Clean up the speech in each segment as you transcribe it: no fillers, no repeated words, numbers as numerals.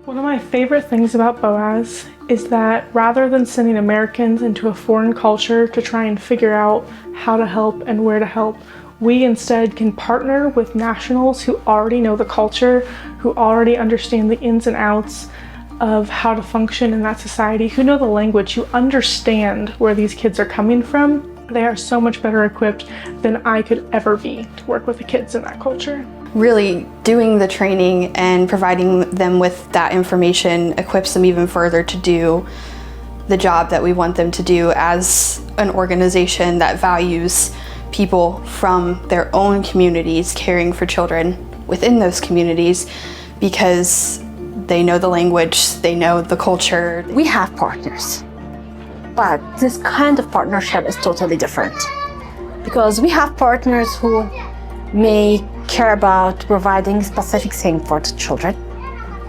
One of my favorite things about Boaz is that rather than sending Americans into a foreign culture to try and figure out how to help and where to help, we instead can partner with nationals who already know the culture, who already understand the ins and outs of how to function in that society, who know the language, who understand where these kids are coming from. They are so much better equipped than I could ever be to work with the kids in that culture. Really doing the training and providing them with that information equips them even further to do the job that we want them to do as an organization that values people from their own communities caring for children within those communities, because they know the language, they know the culture. We have partners, but this kind of partnership is totally different, because we have partners who may care about providing specific thing for the children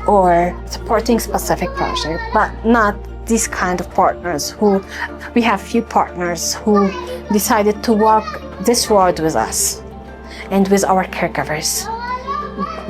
or supporting specific project, but not these kind of partners who, we have few partners who decided to walk this road with us and with our caregivers.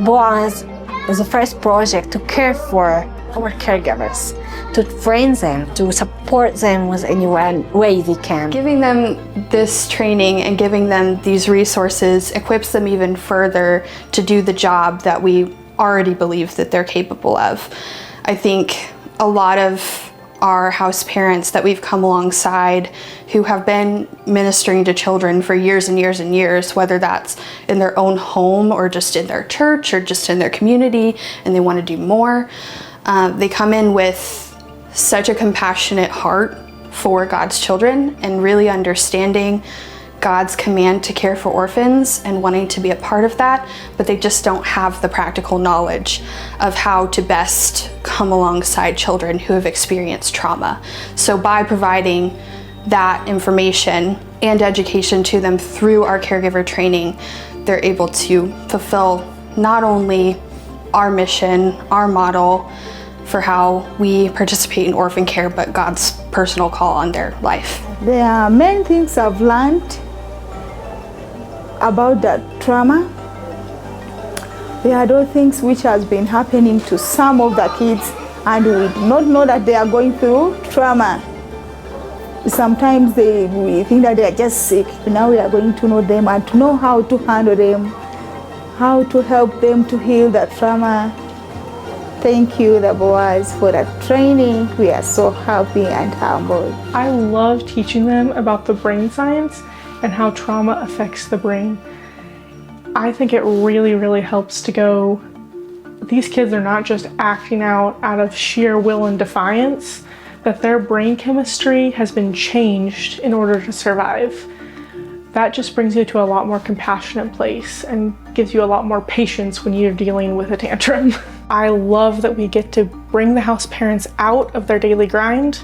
Boaz is the first project to care for our caregivers, to train them, to support them with any way they can. Giving them this training and giving them these resources equips them even further to do the job that we already believe that they're capable of. I think a lot of our house parents that we've come alongside who have been ministering to children for years and years and years, whether that's in their own home or just in their church or just in their community, and they want to do more. They come in with such a compassionate heart for God's children and really understanding God's command to care for orphans and wanting to be a part of that, but they just don't have the practical knowledge of how to best come alongside children who have experienced trauma. So by providing that information and education to them through our caregiver training, they're able to fulfill not only our mission, our model for how we participate in orphan care, but God's personal call on their life. There are many things I've learned about that trauma. There are those things which has been happening to some of the kids, and we do not know that they are going through trauma. Sometimes we think that they are just sick. Now we are going to know them and to know how to handle them, how to help them to heal that trauma. Thank you, the Boaz, for that training. We are so happy and humbled. I love teaching them about the brain science and how trauma affects the brain. I think it really, really helps to go, these kids are not just acting out of sheer will and defiance, that their brain chemistry has been changed in order to survive. That just brings you to a lot more compassionate place and gives you a lot more patience when you're dealing with a tantrum. I love that we get to bring the house parents out of their daily grind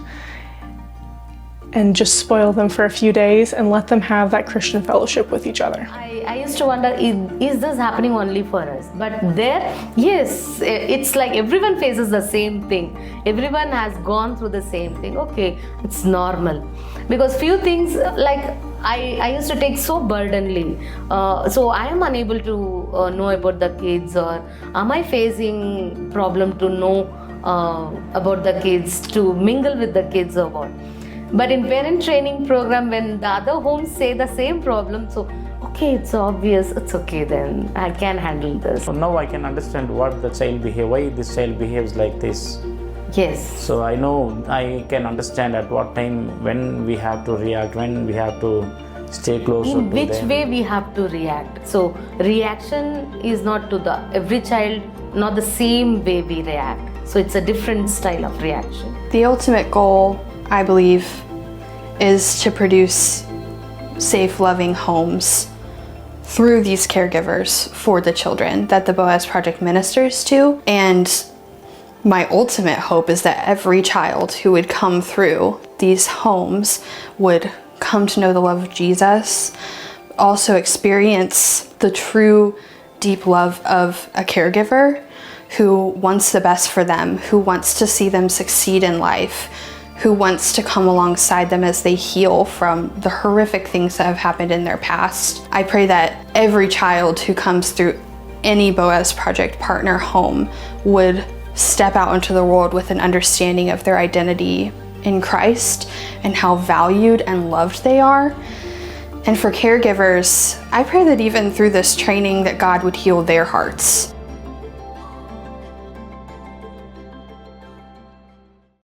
and just spoil them for a few days and let them have that Christian fellowship with each other. I used to wonder, is this happening only for us? But there, yes, it's like everyone faces the same thing. Everyone has gone through the same thing. Okay, it's normal. Because few things, like I used to take so burdenly. So I am unable to know about the kids, or am I facing problem to know about the kids, to mingle with the kids or what? But in parent training program, when the other homes say the same problem, so okay, it's obvious, it's okay then, I can handle this. So now I can understand what the child behaves, why this child behaves like this. Yes. So I know, I can understand at what time, when we have to react, when we have to stay closer to them. In which way we have to react. So reaction is not to the every child, not the same way we react. So it's a different style of reaction. The ultimate goal, I believe, is to produce safe, loving homes through these caregivers for the children that the Boaz Project ministers to. And my ultimate hope is that every child who would come through these homes would come to know the love of Jesus, also experience the true deep love of a caregiver who wants the best for them, who wants to see them succeed in life, who wants to come alongside them as they heal from the horrific things that have happened in their past. I pray that every child who comes through any Boaz Project partner home would step out into the world with an understanding of their identity in Christ and how valued and loved they are. And for caregivers, I pray that even through this training that God would heal their hearts,